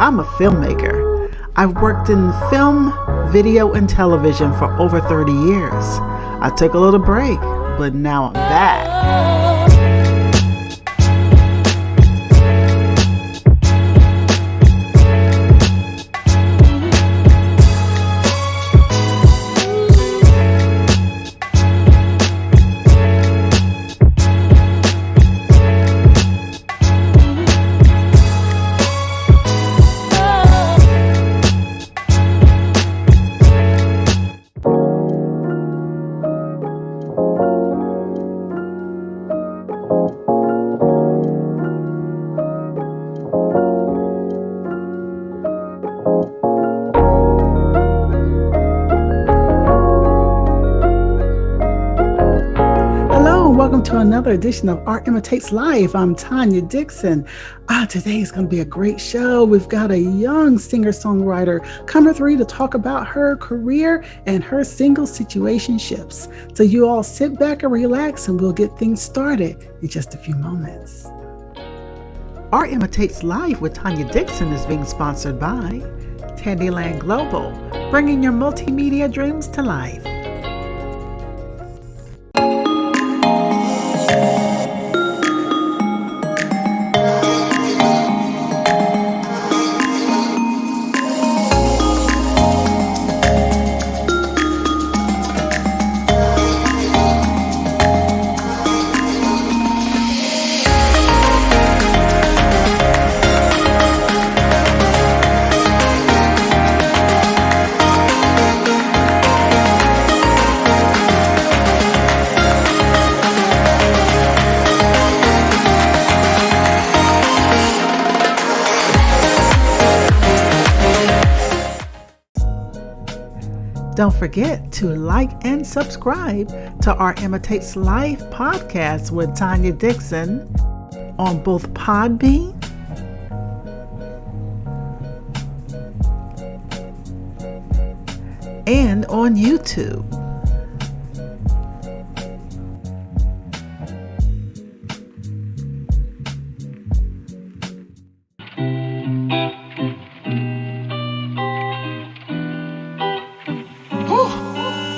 I'm a filmmaker. I've worked in film, video, and television for over 30 years. I took a little break, but now I'm back. To another edition of Art Imitates Live. I'm Tanya, Dixon. Today is going to be a great show. We've got a young singer-songwriter coming through to talk about her career and her single Situationships. So you all sit back and relax and we'll get things started in just a few moments. Art Imitates Live with Tanya Dixon is being sponsored by Tandyland Global, bringing your multimedia dreams to life. Don't forget to like and subscribe to our Imitates Live podcast with Tanya Dixon on both Podbean and on YouTube.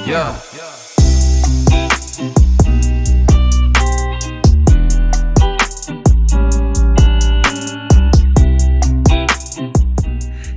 Yeah.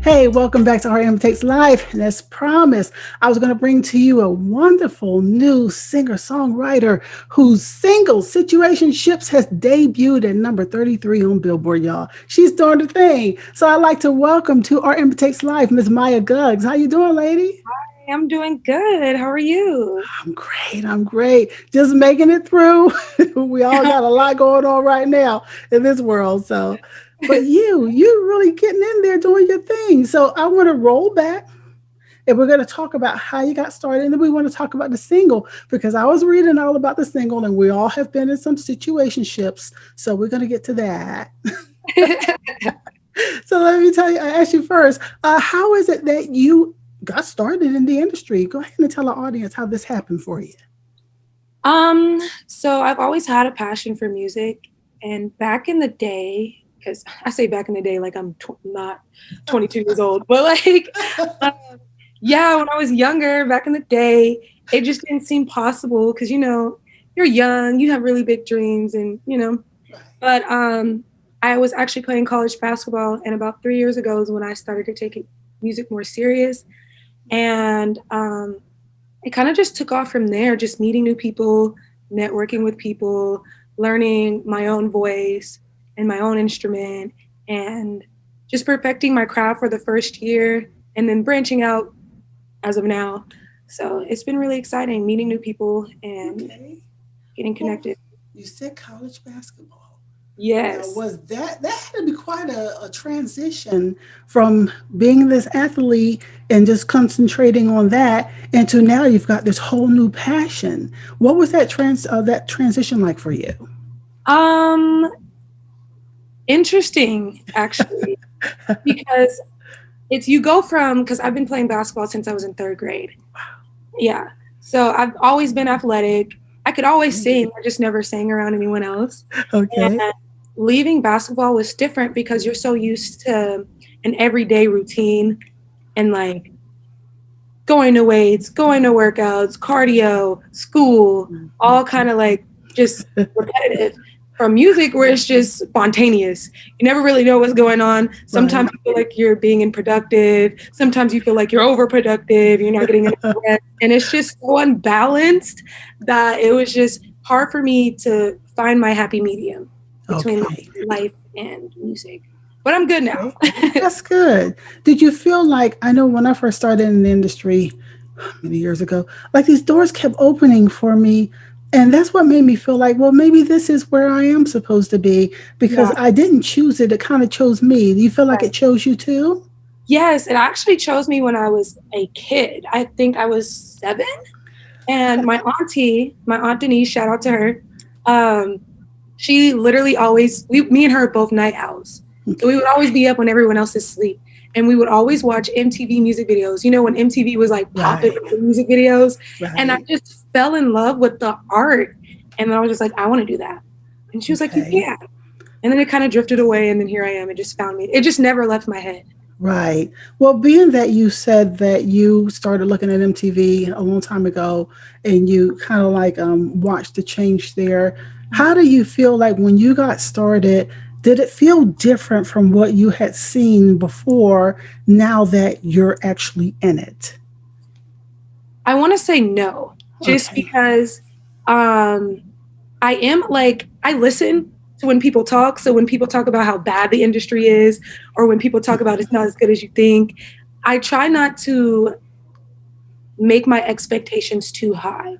Hey, welcome back to Art Imitates Live. And as promised, I was going to bring to you a wonderful new singer-songwriter whose single Situationships has debuted at number 33 on Billboard, y'all. She's doing the thing. So I'd like to welcome to Art Imitates Live, Miss Miya Guggs. How you doing, lady? Hi, I'm doing good. How are you? I'm great. Just making it through. We all got a lot going on right now in this world. So, but you're really getting in there doing your thing. So I want to roll back and we're going to talk about how you got started. And then we want to talk about the single because I was reading all about the single and we all have been in some situationships. So we're going to get to that. So let me tell you, I ask you first, how is it that you got started in the industry? Go ahead and tell our audience how this happened for you. So I've always had a passion for music, and back in the day, because I say back in the day like I'm not 22 years old, but like, yeah, when I was younger, back in the day, it just didn't seem possible because, you know, you're young, you have really big dreams and, you know, but I was actually playing college basketball, and about 3 years ago is when I started to take music more serious. And it kind of just took off from there, just meeting new people, networking with people, learning my own voice and my own instrument, and just perfecting my craft for the first year and then branching out as of now. So it's been really exciting meeting new people and getting connected. Well, you said college basketball. Yes. Now, was that had to be quite a transition from being this athlete and just concentrating on that into now you've got this whole new passion. What was that transition like for you? Interesting, actually, because you go from, because I've been playing basketball since I was in third grade. Wow. Yeah. So I've always been athletic. I could always sing. I just never sang around anyone else. Okay. And leaving basketball was different because you're so used to an everyday routine and like going to weights, going to workouts, cardio, school, all kind of like just repetitive. From music where it's just spontaneous. You never really know what's going on. Sometimes Right. you feel like you're being unproductive. Sometimes you feel like you're overproductive. You're not getting enough rest. And it's just so unbalanced that it was just hard for me to find my happy medium between like Okay. life and music. But I'm good now. Okay. That's good. Did you feel like, I know when I first started in the industry many years ago, like these doors kept opening for me. And that's what made me feel like, well, maybe this is where I am supposed to be because Yeah. I didn't choose it. It kind of chose me. Do you feel like it chose you too? Yes, it actually chose me when I was a kid. I think I was 7. And my auntie, my aunt Denise, shout out to her. Um, she literally always, me and her are both night owls. So we would always be up when everyone else is asleep. And we would always watch MTV music videos. You know, when MTV was like popping Right. with the music videos. And I Right. just fell in love with the art. And then I was just like, I want to do that. And she was like, you Okay. can. And then it kind of drifted away. And then here I am. It just found me. It just never left my head. Right. Well, being that you said that you started looking at MTV a long time ago and you kind of like watched the change there, how do you feel like when you got started? Did it feel different from what you had seen before now that you're actually in it? I want to say no, just Okay. because I am like, I listen to when people talk. So when people talk about how bad the industry is, or when people talk about it's not as good as you think, I try not to make my expectations too high.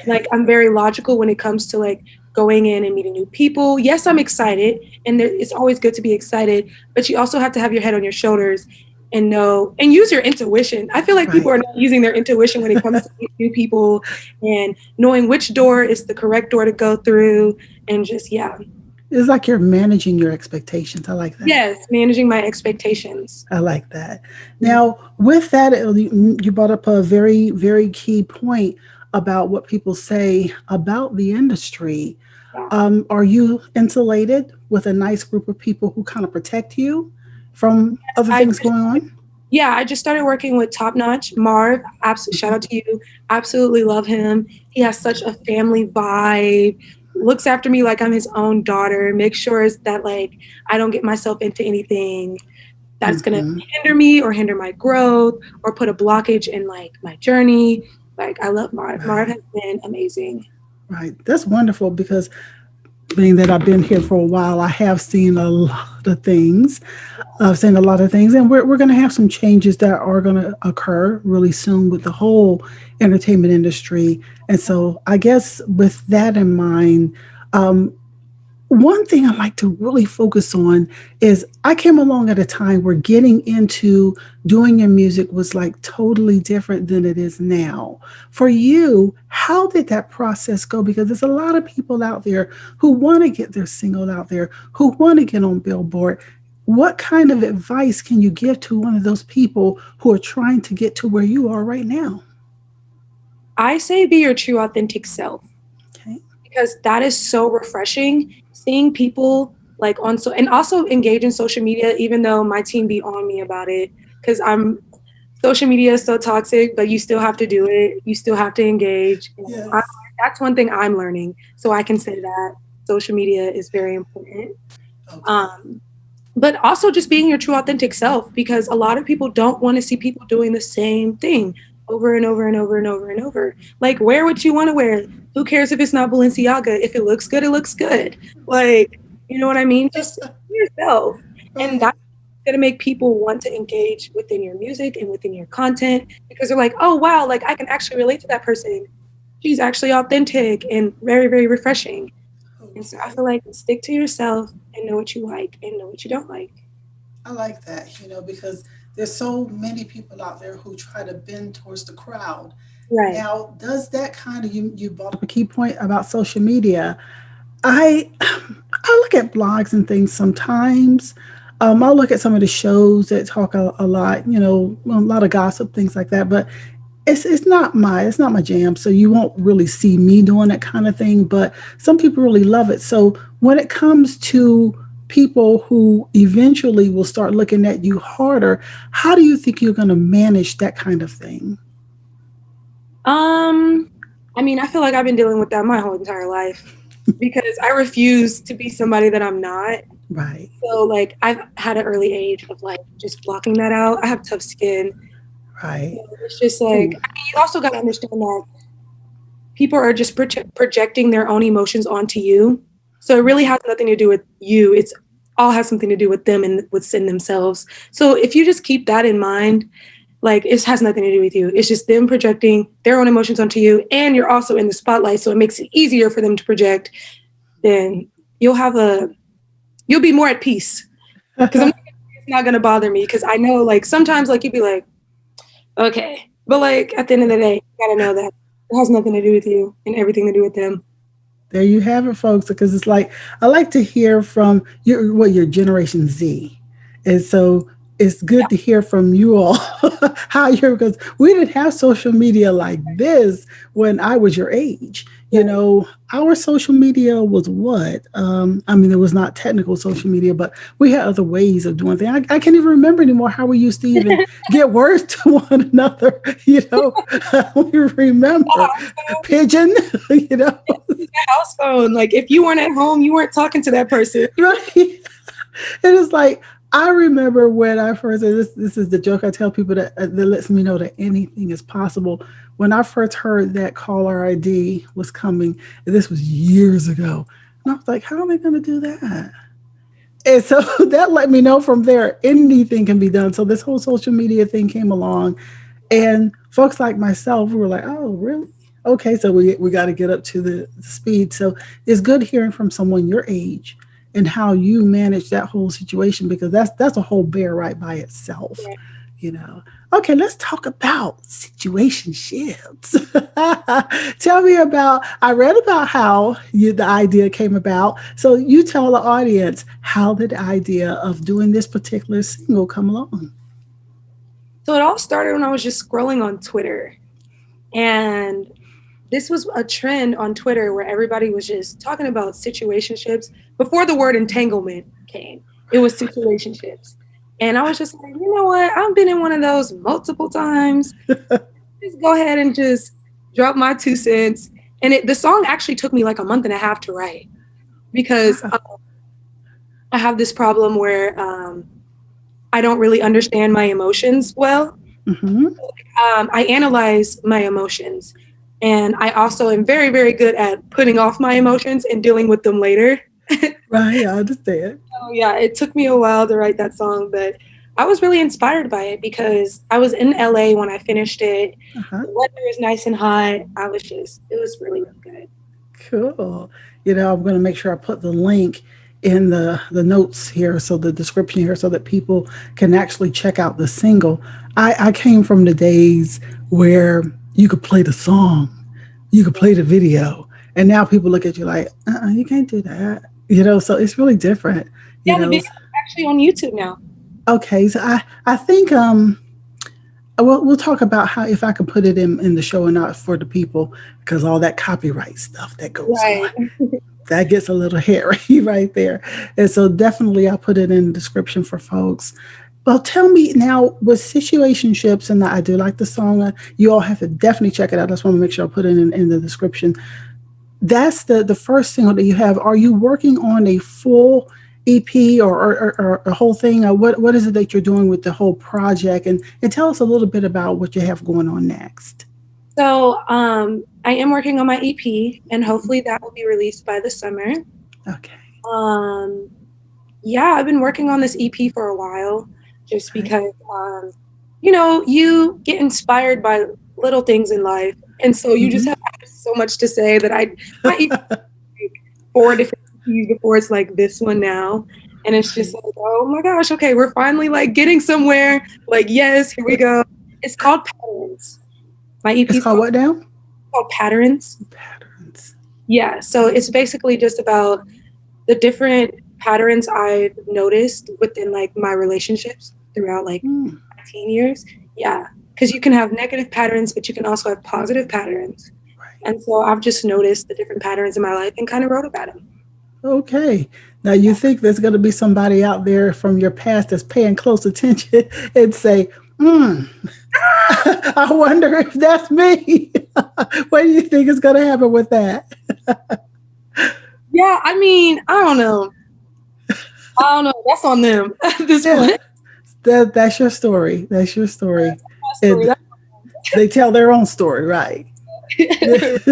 Like, Okay. I'm very logical when it comes to like going in and meeting new people. Yes, I'm excited, and it's always good to be excited, but you also have to have your head on your shoulders and know and use your intuition. I feel like people Right. are not using their intuition when it comes to meeting new people and knowing which door is the correct door to go through, and just yeah. It's like you're managing your expectations. I like that. Yes, managing my expectations. I like that. Now, with that, you brought up a very, very key point about what people say about the industry. Yeah. Are you insulated with a nice group of people who kind of protect you from other I things going on? Yeah, I just started working with Top Notch Marv. Shout out to you. Absolutely love him. He has such a family vibe. Looks after me like I'm his own daughter. Makes sure that like I don't get myself into anything that's gonna Hmm. hinder me or hinder my growth or put a blockage in like my journey. Like I love Marv. Marv Right, has been amazing. right. That's wonderful because being that I've been here for a while, I have seen a lot of things. I've seen a lot of things, and we're going to have some changes that are going to occur really soon with the whole entertainment industry. And so, I guess with that in mind, um, one thing I like to really focus on is I came along at a time where getting into doing your music was like totally different than it is now. For you, how did that process go? Because there's a lot of people out there who want to get their single out there, who want to get on Billboard. What kind of advice can you give to one of those people who are trying to get to where you are right now? I say be your true authentic self, Okay. because that is so refreshing seeing people like and also engage in social media, even though my team be on me about it because I'm social media is so toxic, but you still have to do it, you still have to engage. And Yes. that's one thing I'm learning, so I can say that social media is very important. Okay. um, but also just being your true authentic self, because a lot of people don't want to see people doing the same thing over and over and over and over and over. Like, wear what you want to wear. Who cares if it's not Balenciaga? If it looks good, it looks good. Like, you know what I mean? Just be yourself. And Right. that's going to make people want to engage within your music and within your content, because they're like, oh, wow, like I can actually relate to that person. She's actually authentic and very, very refreshing. And so I Okay. feel like stick to yourself and know what you like and know what you don't like. I like that, because there's so many people out there who try to bend towards the crowd. Right. Now, does that kind of you brought up a key point about social media? I I look at blogs and things sometimes. I'll look at some of the shows that talk a lot, a lot of gossip, things like that. But it's not my jam, so you won't really see me doing that kind of thing, but some people really love it. So when it comes to people who eventually will start looking at you harder, how do you think you're going to manage that kind of thing? I mean, I feel like I've been dealing with that my whole entire life because I refuse to be somebody that I'm not. Right. So like I've had an early age of like just blocking that out. I have tough skin. Right. So it's just like, Ooh. I mean, you also got to understand that people are just projecting their own emotions onto you. So it really has nothing to do with you. It's all has something to do with them and what's in themselves. So if you just keep that in mind, like it has nothing to do with you. It's just them projecting their own emotions onto you, and you're also in the spotlight, so it makes it easier for them to project. Then you'll have you'll be more at peace because it's not gonna bother me because I know like sometimes like you'd be like, okay, but like at the end of the day, you gotta know that it has nothing to do with you and everything to do with them. There you have it, folks. Because it's like I like to hear from your Generation Z, and so it's good to hear from you all how you're because we didn't have social media like this when I was your age. You know, our social media was what? I mean, it was not technical social media, but we had other ways of doing things. I can't even remember anymore how we used to even get words to one another. You know, we remember pigeon. You know, The house phone. Like if you weren't at home, you weren't talking to that person. right? And it's like I remember when I first this is the joke I tell people that lets me know that anything is possible. When I first heard that caller ID was coming, and this was years ago, and I was like, "How are they going to do that?" And so that let me know from there anything can be done. So this whole social media thing came along, and folks like myself were like, "Oh, really? Okay." So we got to get up to the speed. So it's good hearing from someone your age and how you manage that whole situation because that's a whole bear right by itself, Yeah. you know. Okay, let's talk about situationships. Tell me about. I read about how the idea came about. So you tell the audience how did the idea of doing this particular single come along? So it all started when I was just scrolling on Twitter. And this was a trend on Twitter where everybody was just talking about situationships before the word entanglement came. It was situationships. And I was just like, you know what? I've been in one of those multiple times. Just go ahead and just drop my 2 cents. And the song actually took me like a month and a half to write because I have this problem where I don't really understand my emotions well. Mm-hmm. I analyze my emotions, and I also am very, very good at putting off my emotions and dealing with them later. Right, I understand. So yeah, it took me a while to write that song, but I was really inspired by it because I was in LA when I finished it. Uh-huh. The weather was nice and hot. It was really, really good. Cool. You know, I'm going to make sure I put the link in the notes here, so the description here, so that people can actually check out the single. I came from the days where you could play the song, you could play the video, and now people look at you like, you can't do that. You know, so it's really different. You Yeah, the know, video is actually on YouTube now. okay. So I think we'll talk about how if I could put it in the show or not for the people because all that copyright stuff that goes Right. on. That gets a little hairy right there. And so definitely I'll put it in the description for folks. Well, tell me now with situationships, and I do like the song. You all have to definitely check it out. I just want to make sure I put it in the description. That's the first single that you have. Are you working on a full EP or a whole thing? Or what is it that you're doing with the whole project? And tell us a little bit about what you have going on next. So I am working on my EP, and hopefully that will be released by the summer. Okay. Yeah, I've been working on this EP for a while, just Okay. because you get inspired by little things in life, and so you just Mm-hmm. have so much to say that my EP like 4 different EPs before it's like this one now, and it's just like, oh my gosh, okay, we're finally like getting somewhere. Like, yes, here we go. It's called Patterns. My EP It's is called what now? called Patterns. Patterns. Yeah, so it's basically just about the different patterns I've noticed within like my relationships throughout like Mm. my teen years. Yeah. because you can have negative patterns, but you can also have positive patterns. Right. And so I've just noticed the different patterns in my life and kind of wrote about them. Okay. Now you think there's going to be somebody out there from your past that's paying close attention and say, I wonder if that's me. What do you think is going to happen with that? Yeah, I mean, I don't know. That's on them at this Yeah, point. that's your story. That's your story. That's my story. And they tell their own story, right?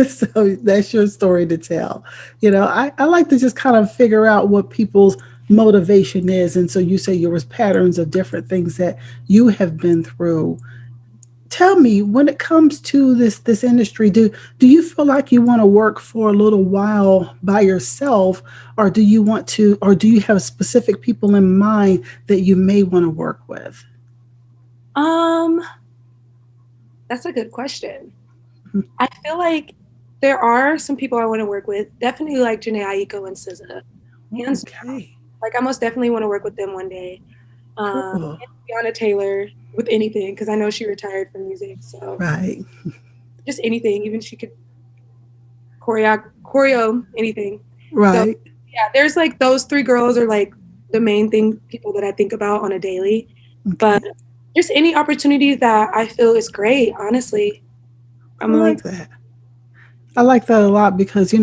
So that's your story to tell. I like to just kind of figure out what people's motivation is. And so you say there was patterns of different things that you have been through. Tell me, when it comes to this industry, do you feel like you want to work for a little while by yourself, or do you have specific people in mind that you may want to work with? Um, that's a good question. Mhm. I feel like there are some people I want to work with. Definitely like Janae Aiko and SZA. Hands down. Okay, Like I most definitely want to work with them one day. cool. And Tiana Taylor with anything because I know she retired from music. So Right, just anything, even she could choreo anything. So right. yeah, there's like those three girls are like the main people that I think about on a daily. But Okay, just any opportunity that I feel is great, honestly. I I'm like, like that. I like that a lot because,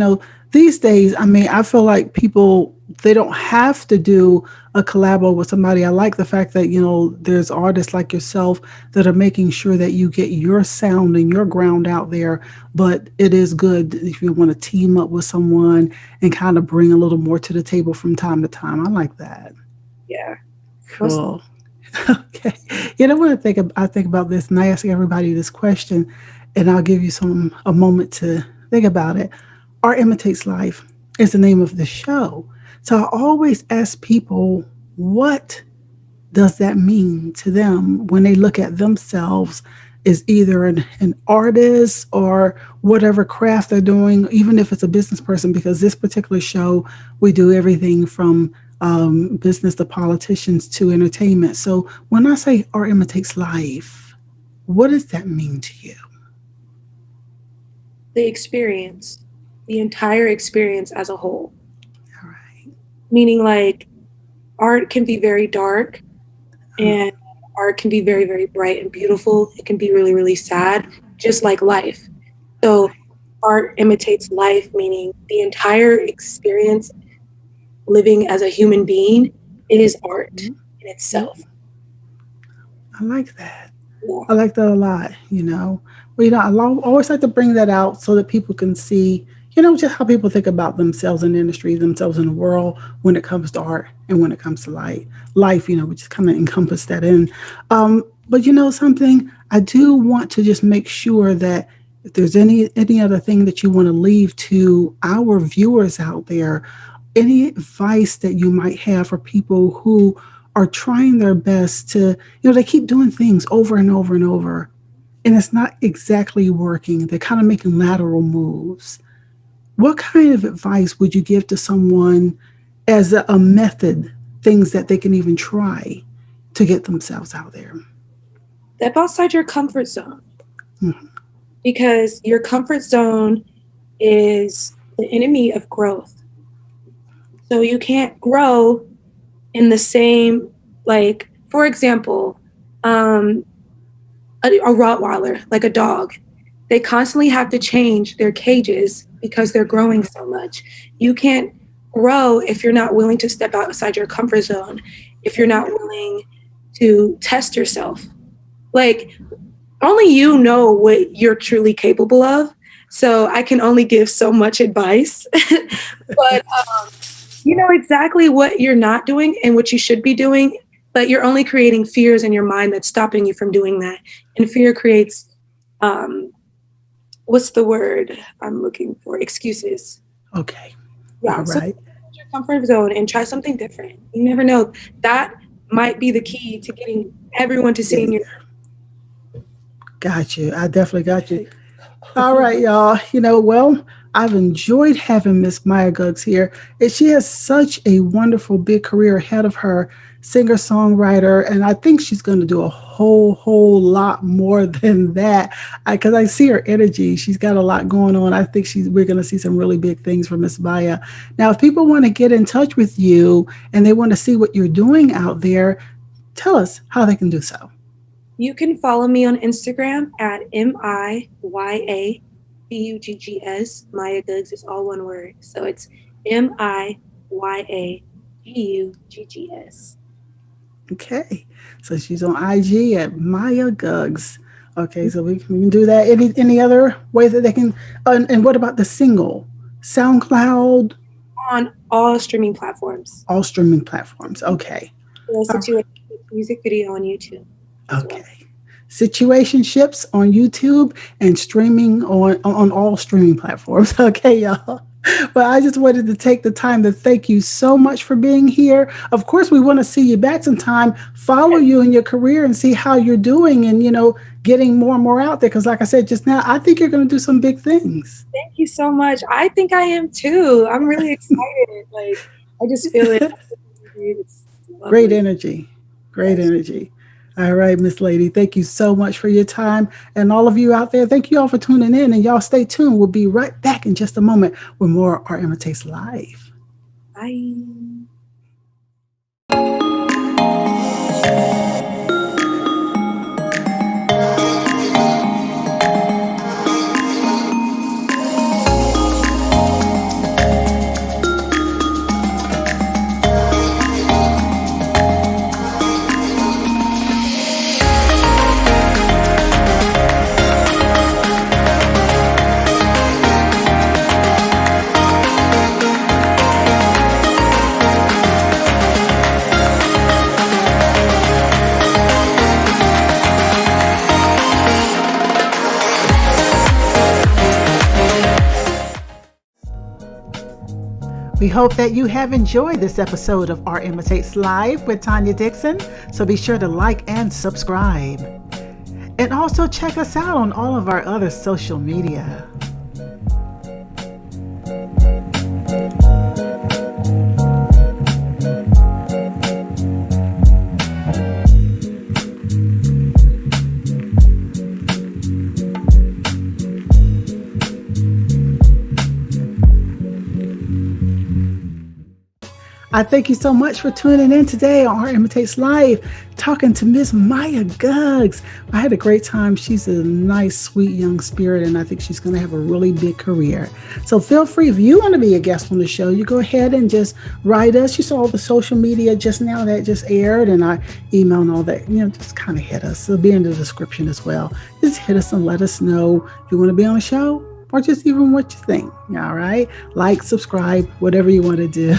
these days, I mean, I feel like people, they don't have to do a collabo with somebody. I like the fact that, there's artists like yourself that are making sure that you get your sound and your ground out there. But it is good if you want to team up with someone and kind of bring a little more to the table from time to time. I like that. yeah. Most Cool. Okay. When I think about this, and I ask everybody this question, and I'll give you a moment to think about it. Art Imitates Life is the name of the show. So I always ask people, what does that mean to them when they look at themselves as either an artist or whatever craft they're doing, even if it's a business person, because this particular show, we do everything from business to politicians to entertainment. So when I say art imitates life, what does that mean to you? the experience, the entire experience as a whole. All right. Meaning like art can be very dark and art can be very, very bright and beautiful. It can be really, really sad, just like life. So art imitates life, meaning the entire experience living as a human being, it is art Mhm. in Yeah, itself. I like that. Yeah. I like that a lot. Well, always like to bring that out so that people can see, just how people think about themselves in the industry, themselves in the world when it comes to art and when it comes to life, we just kind of encompass that in. But something, I do want to just make sure that if there's any other thing that you want to leave to our viewers out there, any advice that you might have for people who are trying their best to, they keep doing things over and over and over, and it's not exactly working. They're kind of making lateral moves. What kind of advice would you give to someone as a method, things that they can even try to get themselves out there? Step outside your comfort zone Mhm. because your comfort zone is the enemy of growth. So you can't grow in the same, like, for example, um, a Rottweiler, like a dog, they constantly have to change their cages because they're growing so much. You can't grow if you're not willing to step outside your comfort zone, if you're not willing to test yourself. Like, only you know what you're truly capable of. So I can only give so much advice. But you know exactly what you're not doing and what you should be doing, but you're only creating fears in your mind that's stopping you from doing that. And fear creates, um, what's the word I'm looking for? Excuses. Okay. Yeah. All So right. your comfort zone and try something different. You never know. That might be the key to getting everyone to Get seeing your. Got you. I definitely got you. All right, y'all. Well, I've enjoyed having Miss Miya Guggs here. And she has such a wonderful big career ahead of her. singer-songwriter, and I think she's going to do a whole lot more than that because I see her energy. She's got a lot going on. I think we're going to see some really big things from Miss Miya. Now, if people want to get in touch with you and they want to see what you're doing out there, tell us how they can do so. You can follow me on Instagram at MIYA Guggs. Miya Guggs is all one word. So it's MIYA Guggs. Okay. So she's on IG at Miya Guggs. Okay, so we can do that. Any other way that they can? And what about the single? SoundCloud? On all streaming platforms. All streaming platforms. Okay. Music video on YouTube. Okay. Situationships on YouTube and streaming on all streaming platforms. Okay, y'all. But I just wanted to take the time to thank you so much for being here. Of course, we want to see you back sometime, follow you in your career and see how you're doing and, getting more and more out there. Because like I said just now, I think you're going to do some big things. Thank you so much. I think I am too. I'm really excited. I just feel it. It's Great energy. Great energy. All right, Miss Lady, thank you so much for your time. And all of you out there, thank you all for tuning in. And y'all stay tuned. We'll be right back in just a moment with more Art Imitates Live. Bye. We hope that you have enjoyed this episode of Art Imitates Live with Tanya Dixon. So be sure to like and subscribe. And also check us out on all of our other social media. I thank you so much for tuning in today on Art Imitates Live, talking to Miss Miya Guggs. I had a great time. She's a nice, sweet young spirit, and I think she's going to have a really big career. So feel free, if you want to be a guest on the show, you go ahead and just write us. You saw the social media just now that just aired, and our email and all that. Just kind of hit us. It'll be in the description as well. Just hit us and let us know if you want to be on the show, or just even what you think. All right. Like, subscribe, whatever you want to do.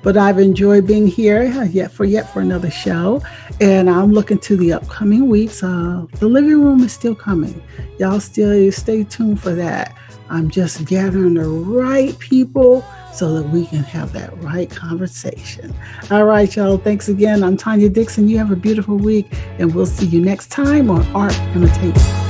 But I've enjoyed being here yet for another show. And I'm looking to the upcoming weeks. The living room is still coming. Y'all still stay tuned for that. I'm just gathering the right people so that we can have that right conversation. All right, y'all. Thanks again. I'm Tanya Dixon. You have a beautiful week, and we'll see you next time on Art Imitates.